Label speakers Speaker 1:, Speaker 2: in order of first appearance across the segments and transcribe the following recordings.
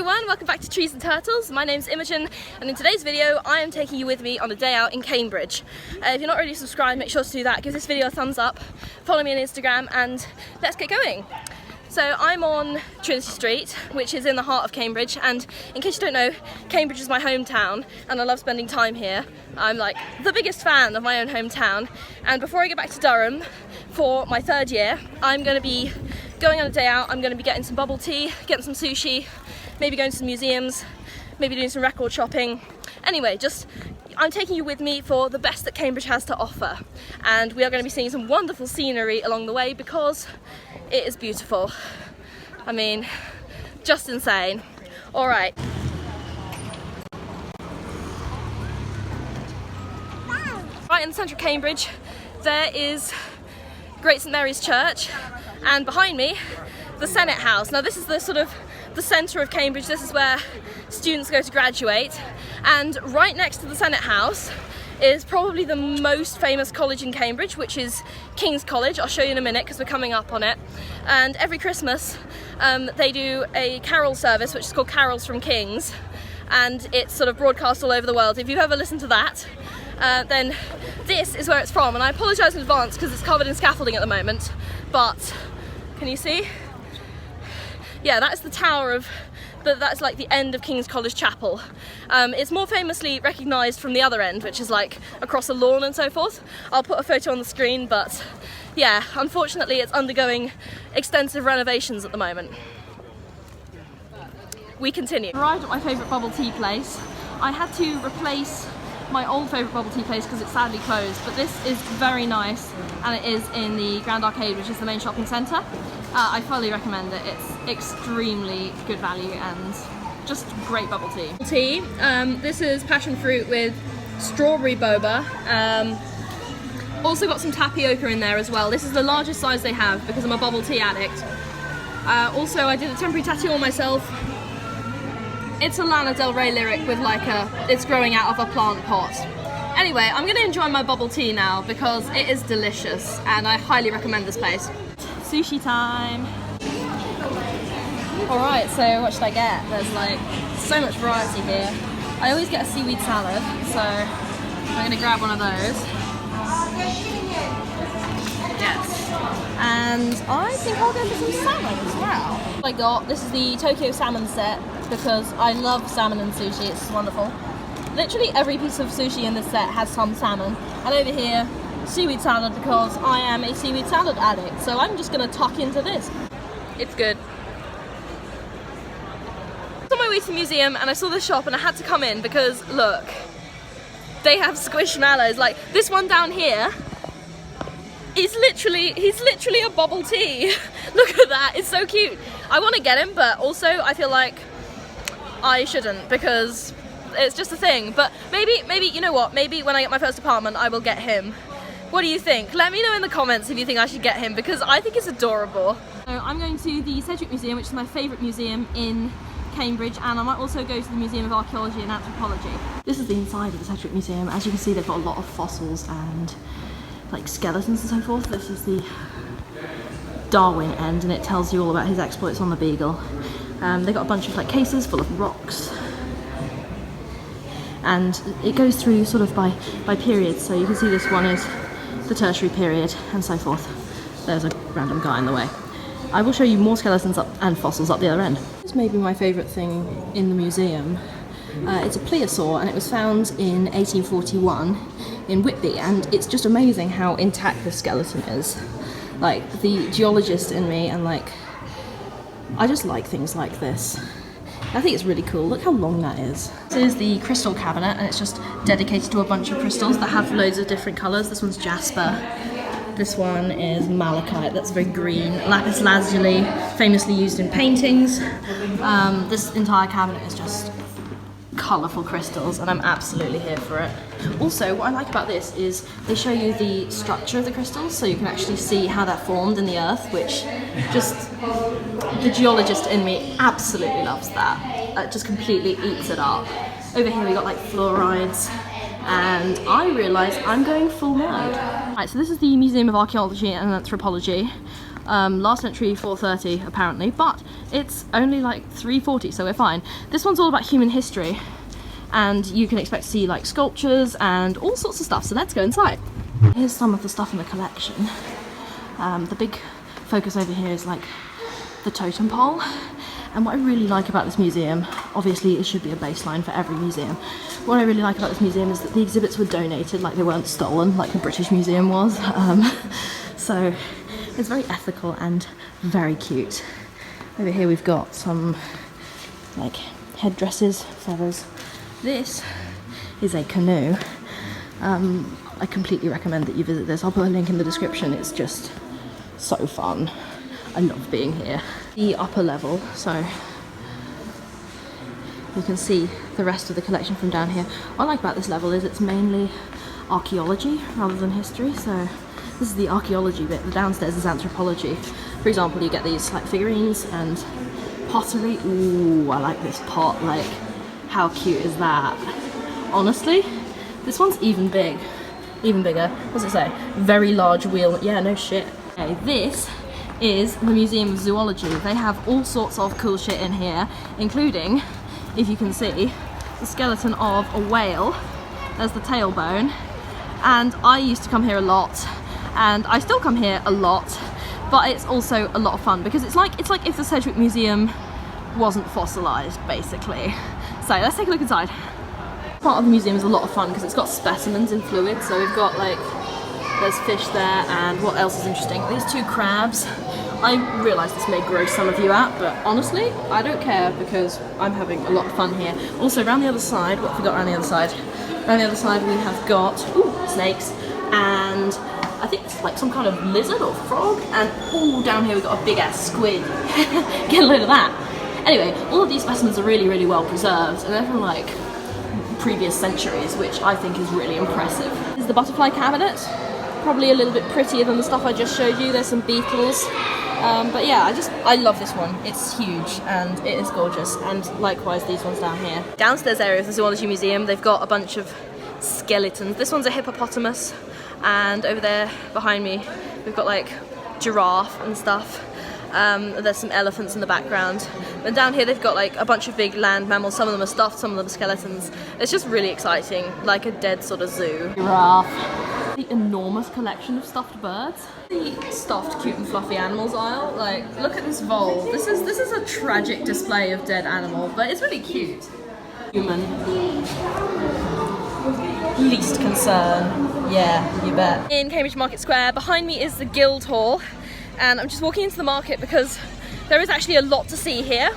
Speaker 1: everyone, welcome back to Trees and Turtles. My name's Imogen, and in today's video I am taking you with me on a day out in Cambridge. If you're not already subscribed, make sure to do that, give this video a thumbs up, follow me on Instagram, and let's get going. So I'm on Trinity Street, which is in the heart of Cambridge, and in case you don't know, Cambridge is my hometown and I love spending time here. I'm like the biggest fan of my own hometown, and before I get back to Durham for my third year, I'm going to be going on a day out. I'm going to be getting some bubble tea, getting some sushi, maybe going to some museums, maybe doing some record shopping. Anyway, I'm taking you with me for the best that Cambridge has to offer, and we are going to be seeing some wonderful scenery along the way because it is beautiful. I mean, just insane. All right. Right in the centre of Cambridge, there is Great St Mary's Church, and behind me, the Senate House. Now this is the sort of the centre of Cambridge. This is where students go to graduate, and right next to the Senate House is probably the most famous college in Cambridge, which is King's College. I'll show you in a minute because we're coming up on it. And every Christmas they do a carol service which is called Carols from King's, and it's sort of broadcast all over the world. If you've ever listened to that, then this is where it's from, and I apologise in advance because it's covered in scaffolding at the moment, but can you see? Yeah, that's the tower of, that's like the end of King's College Chapel. It's more famously recognised from the other end, which is like across a lawn and so forth. I'll put a photo on the screen, but yeah, unfortunately it's undergoing extensive renovations at the moment. We continue. Arrived at my favourite bubble tea place. I had to replace my old favourite bubble tea place because it's sadly closed, but this is very nice, and it is in the Grand Arcade, which is the main shopping centre. I fully recommend it. It's extremely good value and just great bubble tea. This is passion fruit with strawberry boba. Also got some tapioca in there as well. This is the largest size they have because I'm a bubble tea addict. Also, I did a temporary tattoo on myself. It's a Lana Del Rey lyric with like it's growing out of a plant pot. Anyway, I'm gonna enjoy my bubble tea now because it is delicious and I highly recommend this place. Sushi time. Alright, so what should I get? There's like so much variety here. I always get a seaweed salad, so I'm gonna grab one of those. Yes. And I think I'll go for some salmon as well. This is the Tokyo salmon set because I love salmon and sushi, it's wonderful. Literally every piece of sushi in this set has some salmon. And over here, seaweed salad because I am a seaweed salad addict, so I'm just gonna tuck into this. It's good. I was on my way to the museum and I saw this shop and I had to come in because look, they have squishmallows. Like this one down here, he's literally a bubble tea. Look at that, it's so cute. I want to get him, but also I feel like I shouldn't because it's just a thing. But maybe you know what? Maybe when I get my first apartment, I will get him. What do you think? Let me know in the comments if you think I should get him because I think it's adorable. So I'm going to the Sedgwick Museum, which is my favourite museum in Cambridge, and I might also go to the Museum of Archaeology and Anthropology. This is the inside of the Sedgwick Museum. As you can see, they've got a lot of fossils and like skeletons and so forth. This is the Darwin end, and it tells you all about his exploits on the Beagle. They've got a bunch of like cases full of rocks, and it goes through sort of by periods. So you can see this one is the tertiary period and so forth. There's a random guy in the way. I will show you more skeletons and fossils up the other end. This may be my favourite thing in the museum. It's a plesiosaur, and it was found in 1841 in Whitby, and it's just amazing how intact the skeleton is. Like, the geologist in me, and like, I just like things like this. I think it's really cool. Look how long that is. This is the crystal cabinet, and it's just dedicated to a bunch of crystals that have loads of different colours. This one's jasper. This one is malachite, that's very green. Lapis lazuli, famously used in paintings. This entire cabinet is just colourful crystals, and I'm absolutely here for it. Also, what I like about this is they show you the structure of the crystals, so you can actually see how they're formed in the earth, which just, the geologist in me absolutely loves that. It just completely eats it up. Over here we got like fluorides, and I realise I'm going full nerd. Right, so this is the Museum of Archaeology and Anthropology. Last entry 4:30 apparently, but it's only like 3:40, so we're fine. This one's all about human history, and you can expect to see like sculptures and all sorts of stuff, so let's go inside. Here's some of the stuff in the collection. The big focus over here is like the totem pole, and what I really like about this museum, obviously it should be a baseline for every museum, what I really like about this museum is that the exhibits were donated, like they weren't stolen like the British Museum was. So it's very ethical and very cute. Over here we've got some like headdresses, feathers. This is a canoe. I completely recommend that you visit this. I'll put a link in the description. It's just so fun. I love being here. The upper level, so you can see the rest of the collection from down here. What I like about this level is it's mainly archaeology rather than history. So this is the archaeology bit. The downstairs is anthropology. For example, you get these like figurines and pottery. Ooh, I like this pot. Like, how cute is that? Honestly, this one's even bigger. What's it say? Very large wheel. Yeah, no shit. Okay, this is the Museum of Zoology. They have all sorts of cool shit in here, including, if you can see, the skeleton of a whale. There's the tailbone. And I used to come here a lot, and I still come here a lot, but it's also a lot of fun because it's like if the Sedgwick Museum wasn't fossilized, basically. So let's take a look inside. Part of the museum is a lot of fun because it's got specimens in fluid. So we've got like, there's fish there, and what else is interesting? These two crabs. I realise this may gross some of you out, but honestly, I don't care because I'm having a lot of fun here. Also, around the other side, what have we got around the other side? Around the other side we have got snakes, and I think it's like some kind of lizard or frog, and down here we've got a big ass squid. Get a load of that. Anyway, all of these specimens are really, really well preserved, and they're from like previous centuries, which I think is really impressive. This is the butterfly cabinet. Probably a little bit prettier than the stuff I just showed you. There's some beetles. But yeah, I love this one. It's huge and it is gorgeous, and likewise these ones down here. Downstairs area of the Zoology Museum, they've got a bunch of skeletons. This one's a hippopotamus, and over there behind me we've got like giraffe and stuff. There's some elephants in the background. And down here they've got like a bunch of big land mammals. Some of them are stuffed, some of them are skeletons. It's just really exciting, like a dead sort of zoo. Giraffe. The enormous collection of stuffed birds. The stuffed cute and fluffy animals aisle. Like, look at this vole. This is a tragic display of dead animal, but it's really cute. Human. Least concern. Yeah, you bet. In Cambridge Market Square, behind me is the Guildhall. And I'm just walking into the market because there is actually a lot to see here.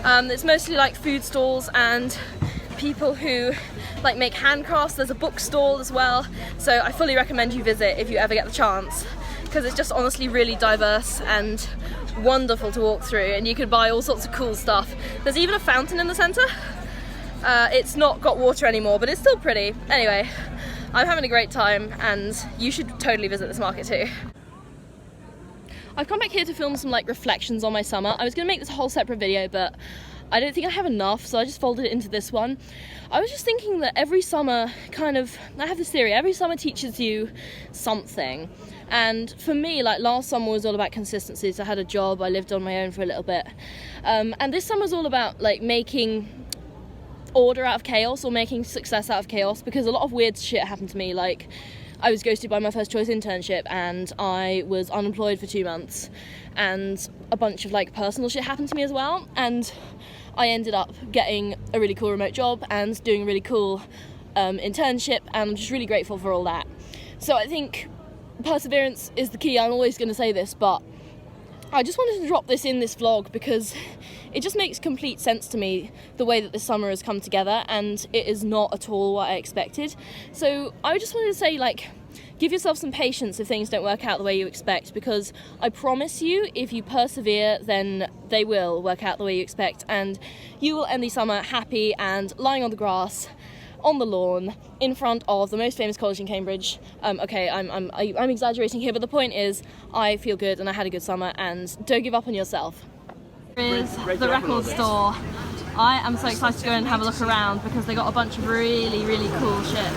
Speaker 1: It's mostly like food stalls and people who like make handcrafts. There's a bookstall as well, so I fully recommend you visit if you ever get the chance, because it's just honestly really diverse and wonderful to walk through, and you can buy all sorts of cool stuff. There's even a fountain in the centre. It's not got water anymore, but it's still pretty. Anyway, I'm having a great time, and you should totally visit this market too. I've come back here to film some like reflections on my summer. I was going to make this a whole separate video, but I don't think I have enough, so I just folded it into this one. I was just thinking that every summer I have this theory, every summer teaches you something. And for me, like last summer was all about consistency. So I had a job, I lived on my own for a little bit. And this summer's all about like making order out of chaos, or making success out of chaos, because a lot of weird shit happened to me. Like, I was ghosted by my first choice internship, and I was unemployed for 2 months, and a bunch of like personal shit happened to me as well, and I ended up getting a really cool remote job and doing a really cool internship, and I'm just really grateful for all that. So I think perseverance is the key. I'm always going to say this, but I just wanted to drop this in this vlog because it just makes complete sense to me, the way that this summer has come together, and it is not at all what I expected. So I just wanted to say, like, give yourself some patience if things don't work out the way you expect, because I promise you, if you persevere, then they will work out the way you expect, and you will end the summer happy and lying on the grass, on the lawn, in front of the most famous college in Cambridge. Okay, I'm exaggerating here, but the point is, I feel good and I had a good summer, and don't give up on yourself. Here is the record store. I am so excited to go and have a look around because they got a bunch of really, really cool shit.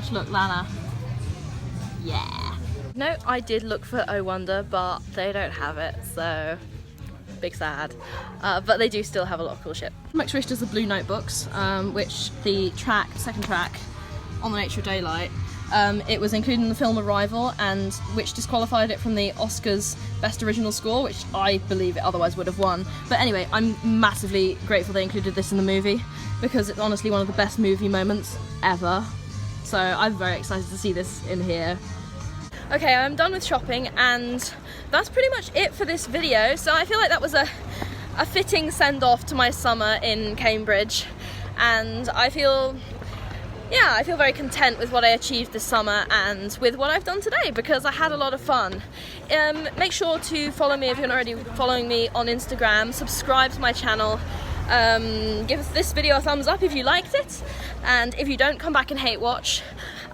Speaker 1: gosh, look, Lana. Yeah. No, I did look for Oh Wonder, but they don't have it, so big sad. But they do still have a lot of cool shit. Max Richter does the Blue Notebooks, which the second track, On the Nature of Daylight, it was included in the film Arrival, and which disqualified it from the Oscars Best Original Score, which I believe it otherwise would have won. But anyway, I'm massively grateful they included this in the movie, because it's honestly one of the best movie moments ever. So I'm very excited to see this in here. Okay, I'm done with shopping, and that's pretty much it for this video. So I feel like that was a fitting send-off to my summer in Cambridge, and I feel very content with what I achieved this summer and with what I've done today, because I had a lot of fun. Make sure to follow me if you're not already following me on Instagram, subscribe to my channel, give this video a thumbs up if you liked it, and if you don't, come back and hate watch.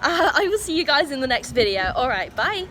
Speaker 1: I will see you guys in the next video. Alright, bye!